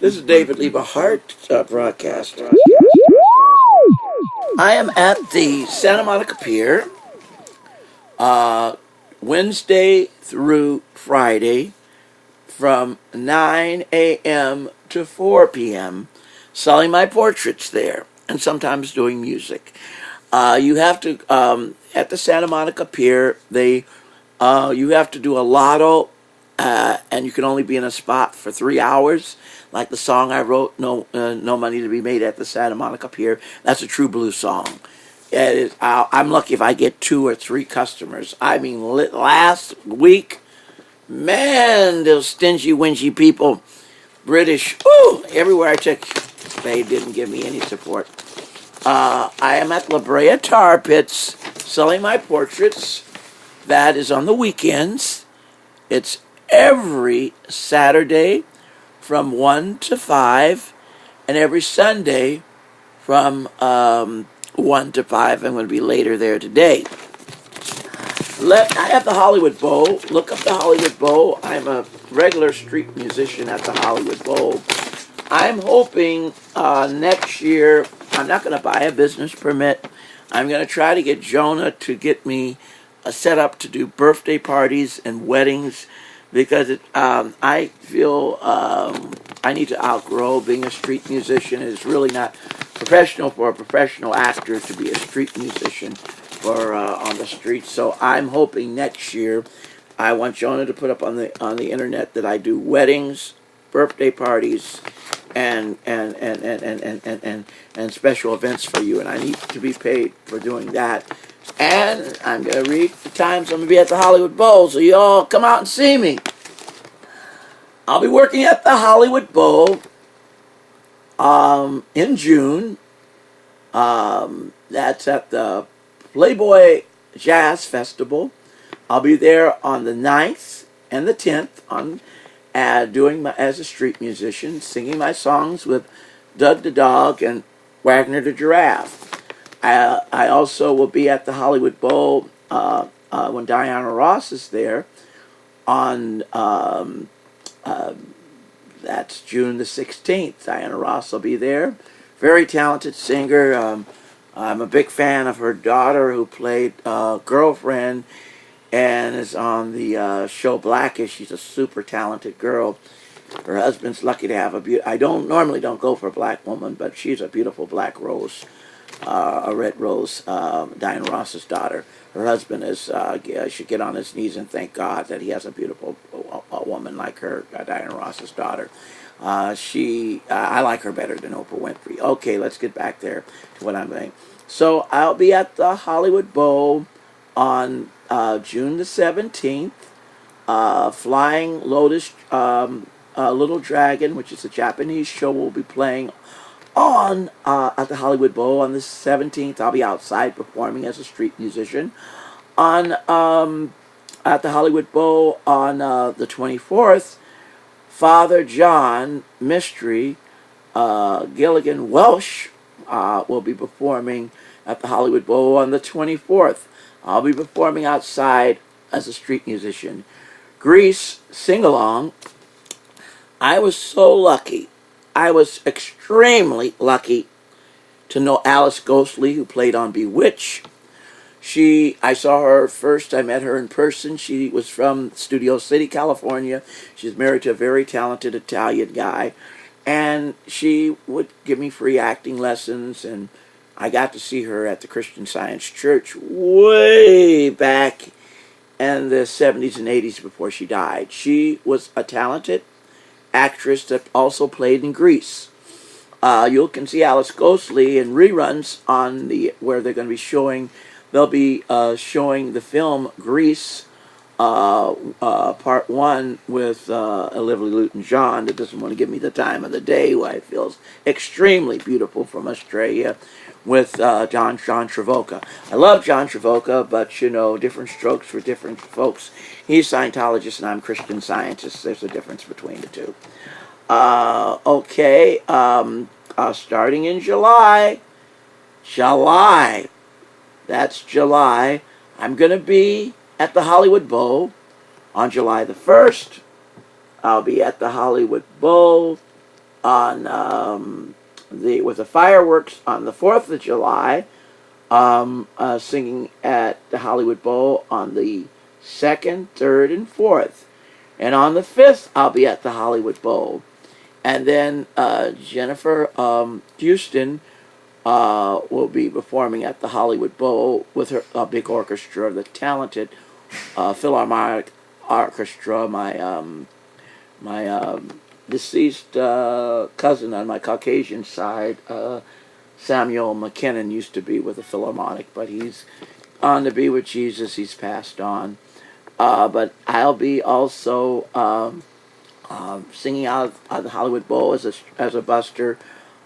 This is David Lieberhart broadcast. I am at the Santa Monica Pier Wednesday through Friday from 9 a.m. to 4 p.m. selling my portraits there and sometimes doing music. You have to, at the Santa Monica Pier, you have to do a lotto, and you can only be in a spot for 3 hours. Like the song I wrote, No Money to Be Made at the Santa Monica Pier. That's a true blues song. I'm lucky if I get 2 or 3 customers. I mean, last week, man, those stingy, whingy people, British, everywhere I took, they didn't give me any support. I am at La Brea Tar Pits selling my portraits. That is on the weekends. It's every Saturday from 1 to 5, and every Sunday from 1 to 5. I'm going to be later there today. I have the Hollywood Bowl. Look up the Hollywood Bowl. I'm a regular street musician at the Hollywood Bowl. I'm hoping next year, I'm not going to buy a business permit. I'm going to try to get Jonah to get me set up to do birthday parties and weddings, because I feel I need to outgrow being a street musician. It's really not professional for a professional actor to be a street musician or on the streets. So I'm hoping next year, I want Jonah to put up on the internet that I do weddings, birthday parties, and special events for you, and I need to be paid for doing that. And I'm going to read the times I'm going to be at the Hollywood Bowl, so you all come out and see me. I'll be working at the Hollywood Bowl in June. That's at the Playboy Jazz Festival. I'll be there on the 9th and the 10th doing as a street musician, singing my songs with Doug the Dog and Wagner the Giraffe. I also will be at the Hollywood Bowl when Diana Ross is there on that's June the 16th. Diana Ross will be there. Very talented singer. I'm a big fan of her daughter, who played Girlfriend and is on the show Blackish. She's a super talented girl. Her husband's lucky to have I normally don't go for a black woman, but she's a beautiful black rose. A red rose, Diana Ross's daughter. Her husband should get on his knees and thank God that he has a beautiful woman like her, Diana Ross's daughter. I like her better than Oprah Winfrey. Okay, let's get back there to what I'm saying. So I'll be at the Hollywood Bowl on June the 17th. Flying Lotus, Little Dragon, which is a Japanese show, will be playing on at the Hollywood Bowl on the 17th. I'll be outside performing as a street musician. At the Hollywood Bowl on the 24th, Father John Mystery Gilligan Welsh will be performing at the Hollywood Bowl on the 24th. I'll be performing outside as a street musician. Grease Sing-Along. I was so lucky. I was extremely lucky to know Alice Ghostley, who played on Bewitched. I saw her first. I met her in person. She was from Studio City, California. She's married to a very talented Italian guy. And she would give me free acting lessons, and I got to see her at the Christian Science Church way back in the 70s and 80s before she died. She was a talented actress that also played in Grease. You can see Alice Ghostley in reruns where they're going to be showing. They'll be showing the film Grease, Part 1 with Olivia Newton-John, that doesn't want to give me the time of the day, who I feel extremely beautiful, from Australia, with John Travolta. I love John Travolta, but different strokes for different folks. He's Scientologist and I'm Christian Scientist. There's a difference between the two. Starting in July, that's July, I'm going to be at the Hollywood Bowl on July the 1st. I'll be at the Hollywood Bowl on with the fireworks on the 4th of July. Singing at the Hollywood Bowl on the 2nd, 3rd, and 4th. And on the 5th, I'll be at the Hollywood Bowl. And then Jennifer Houston will be performing at the Hollywood Bowl with her big orchestra, the talented Philharmonic Orchestra. My deceased cousin on my Caucasian side, Samuel McKinnon, used to be with the Philharmonic, but he's on to be with Jesus. He's passed on. But I'll be also singing out of the Hollywood Bowl as a buster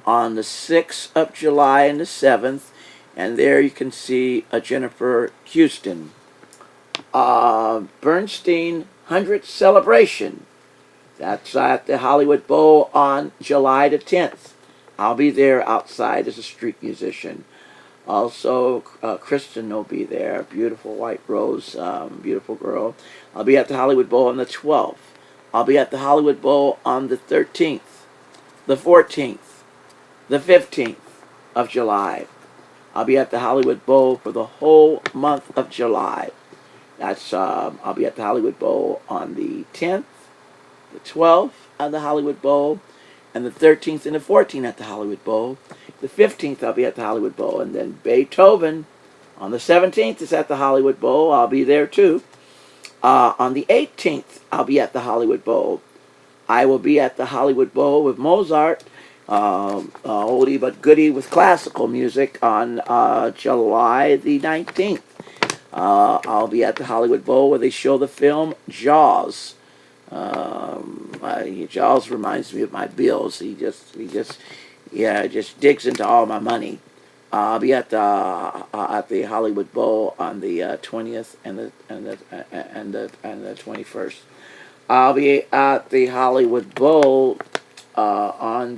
on the 6th of July and the 7th. And there you can see Jennifer Houston. Bernstein 100th Celebration. That's at the Hollywood Bowl on July the 10th. I'll be there outside as a street musician. Also, Kristen will be there. Beautiful white rose, beautiful girl. I'll be at the Hollywood Bowl on the 12th. I'll be at the Hollywood Bowl on the 13th, the 14th, the 15th of July. I'll be at the Hollywood Bowl for the whole month of July. That's I'll be at the Hollywood Bowl on the 10th, the 12th at the Hollywood Bowl, and the 13th and the 14th at the Hollywood Bowl. The 15th I'll be at the Hollywood Bowl, and then Beethoven on the 17th is at the Hollywood Bowl. I'll be there too. On the 18th I'll be at the Hollywood Bowl. I will be at the Hollywood Bowl with Mozart, oldie but goodie with classical music on July the 19th. I'll be at the Hollywood Bowl where they show the film Jaws. Jaws reminds me of my bills. He just digs into all my money. I'll be at the Hollywood Bowl on the 20th and the 21st. I'll be at the Hollywood Bowl on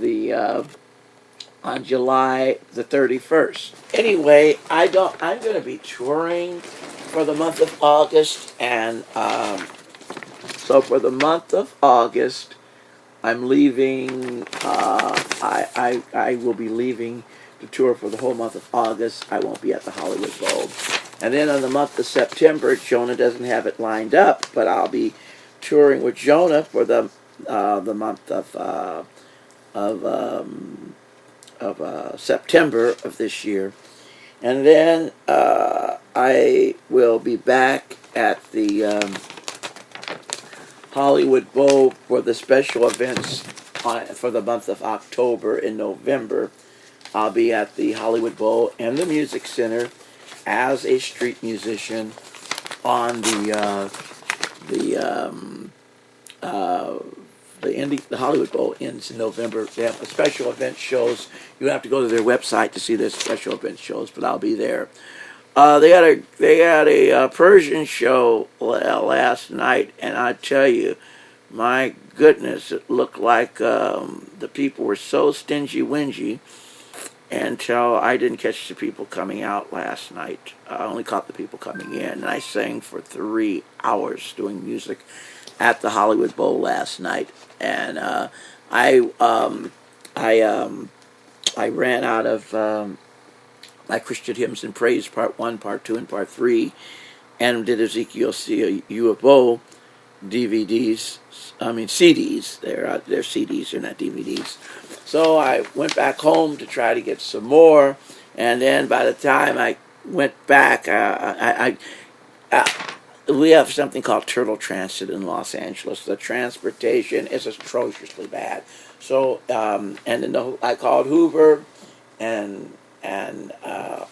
July the 31st. Anyway, I'm going to be touring for the month of August, and so for the month of August, I'm leaving. I will be leaving to tour for the whole month of August. I won't be at the Hollywood Bowl, and then on the month of September, Jonah doesn't have it lined up, but I'll be touring with Jonah for the month of September of this year, and then I will be back at the Hollywood Bowl for the special events for the month of October and November. I'll be at the Hollywood Bowl and the Music Center as a street musician on the Hollywood Bowl ends in November. They have special event shows. You have to go to their website to see their special event shows, but I'll be there. They had a Persian show last night, and I tell you, my goodness, it looked like the people were so stingy-wingy until I didn't catch the people coming out last night. I only caught the people coming in, and I sang for 3 hours doing music at the Hollywood Bowl last night, and I ran out of my Christian Hymns and Praise Part 1, Part 2, and Part 3, and did Ezekiel UFO CDs. They're CDs, they're not DVDs. So I went back home to try to get some more, and then by the time I went back, we have something called Turtle Transit in Los Angeles. The transportation is atrociously bad. So, and then I called Hoover, and to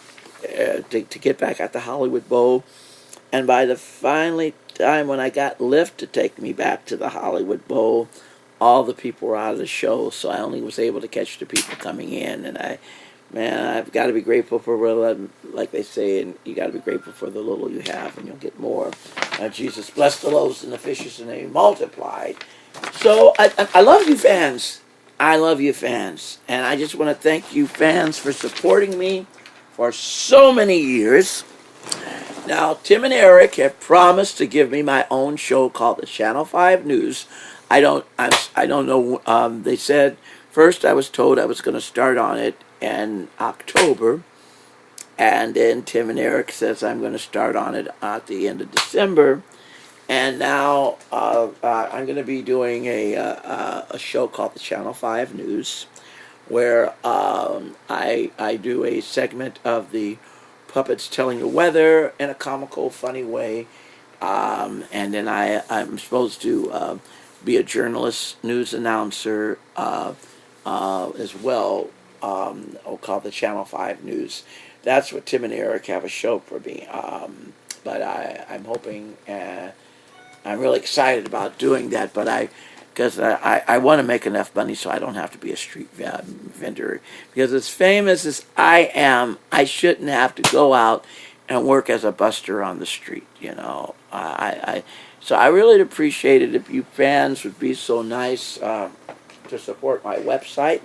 get back at the Hollywood Bowl, and by the finally time when I got Lyft to take me back to the Hollywood Bowl, all the people were out of the show, so I only was able to catch the people coming in, and I've got to be grateful for, like they say, and you got to be grateful for the little you have, and you'll get more. Jesus blessed the loaves and the fishes, and they multiplied. So I love you, fans. I love you, fans, and I just want to thank you, fans, for supporting me for so many years. Now, Tim and Eric have promised to give me my own show called the Channel 5 News. I don't know. They said First, I was told I was going to start on it in October, and then Tim and Eric says I'm going to start on it at the end of December. And now I'm going to be doing a show called the Channel 5 News, where I do a segment of the puppets telling the weather in a comical, funny way. And then I'm supposed to be a journalist, news announcer as well, called the Channel 5 News. That's what Tim and Eric have a show for me. But I'm hoping, I'm really excited about doing that, because I want to make enough money so I don't have to be a street vendor. Because as famous as I am, I shouldn't have to go out and work as a buster on the street, you know. So I really appreciate it if you fans would be so nice to support my website.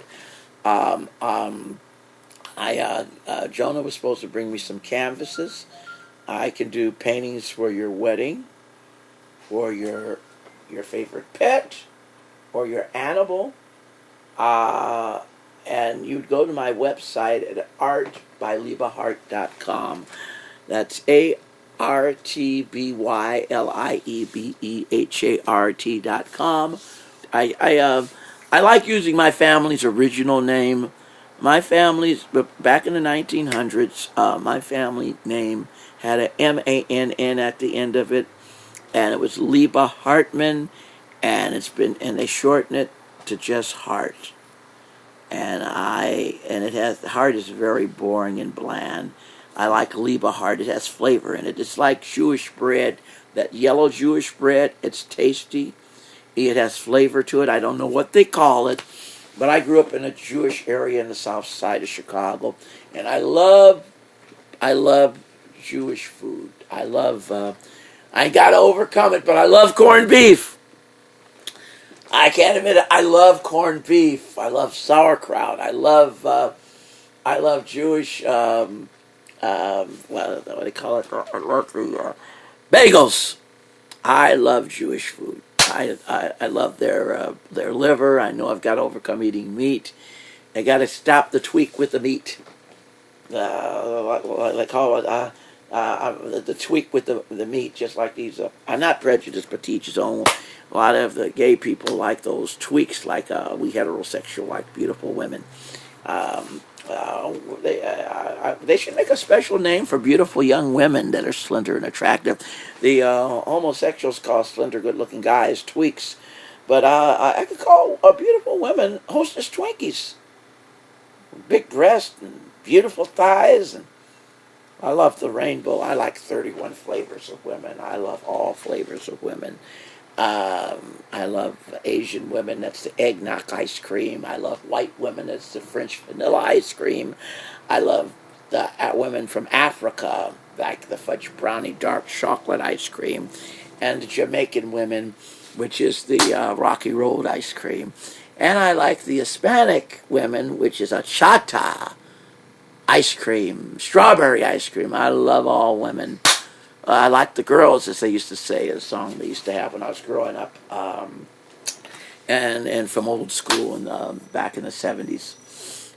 Jonah was supposed to bring me some canvases. I can do paintings for your wedding, for your favorite pet, or your animal. And you'd go to my website at artbyliebehart.com. That's ARTBYLIEBEHART.com. I like using my family's original name. My family's, back in the 1900s, my family name had a MANN at the end of it, and it was Liebe Hartman, and they shorten it to just Hart. And it has, the Hart is very boring and bland. I like Liebe Hart. It has flavor in it. It's like Jewish bread, that yellow Jewish bread. It's tasty. It has flavor to it. I don't know what they call it, but I grew up in a Jewish area in the south side of Chicago, and I love Jewish food. I gotta overcome it, but I love corned beef. I can't admit it. I love corned beef. I love sauerkraut. I love Jewish, what do they call it? I love the bagels. I love Jewish food. I love their liver. I know I've got to overcome eating meat. I got to stop the tweak with the meat. They call it the tweak with the meat, just like these. I'm not prejudiced, but to each his own. A lot of the gay people like those tweaks, like we heterosexual like beautiful women. They should make a special name for beautiful young women that are slender and attractive. The homosexuals call slender, good-looking guys tweaks, but I could call beautiful women hostess Twinkies. Big breasts and beautiful thighs, and I love the rainbow. I like 31 flavors of women. I love all flavors of women. I love Asian women, that's the eggnog ice cream. I love white women, that's the French vanilla ice cream. I love the women from Africa, like the fudge brownie dark chocolate ice cream. And the Jamaican women, which is the Rocky Road ice cream. And I like the Hispanic women, which is a chata ice cream, strawberry ice cream. I love all women. I like the girls, as they used to say, a song they used to have when I was growing up, and from old school and back in the 70s.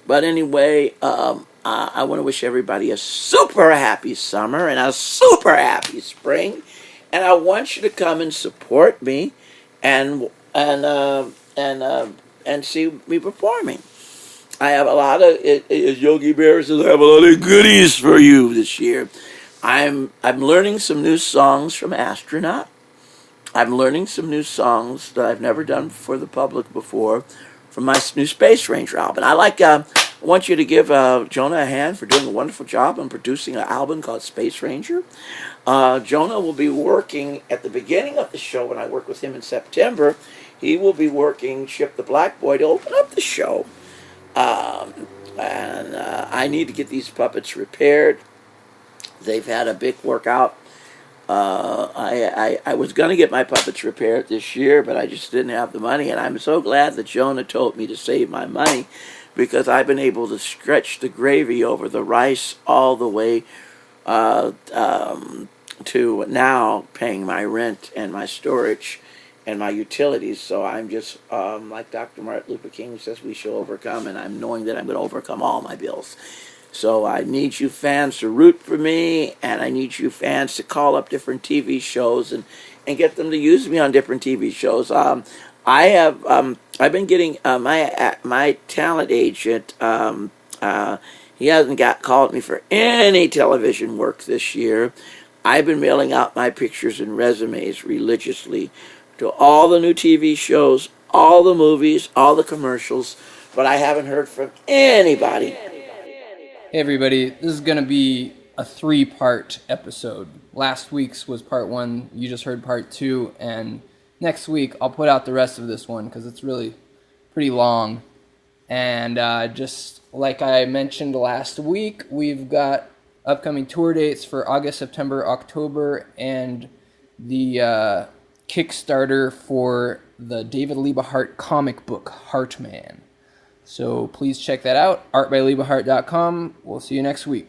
But anyway, I want to wish everybody a super happy summer and a super happy spring, and I want you to come and support me, and see me performing. I have a lot of Yogi Bear says I have a lot of goodies for you this year. I'm learning some new songs from Astronaut. I'm learning some new songs that I've never done for the public before from my new Space Ranger album. I want you to give Jonah a hand for doing a wonderful job on producing an album called Space Ranger. Jonah will be working at the beginning of the show when I work with him in September. He will be working Ship the Black Boy to open up the show. And I need to get these puppets repaired. They've had a big workout. I was going to get my puppets repaired this year, but I just didn't have the money. And I'm so glad that Jonah told me to save my money, because I've been able to stretch the gravy over the rice all the way to now paying my rent and my storage and my utilities. So I'm just, like Dr. Martin Luther King says, we shall overcome, and I'm knowing that I'm going to overcome all my bills. So I need you fans to root for me, and I need you fans to call up different TV shows and get them to use me on different TV shows. I've been getting my talent agent. He hasn't called me for any television work this year. I've been mailing out my pictures and resumes religiously to all the new TV shows, all the movies, all the commercials, but I haven't heard from anybody. Hey everybody, this is going to be a 3-part episode. Last week's was part 1, you just heard part 2, and next week I'll put out the rest of this one because it's really pretty long. And just like I mentioned last week, we've got upcoming tour dates for August, September, October, and the Kickstarter for the David Liebehart comic book, Heartman. So please check that out, artbyliebehart.com. We'll see you next week.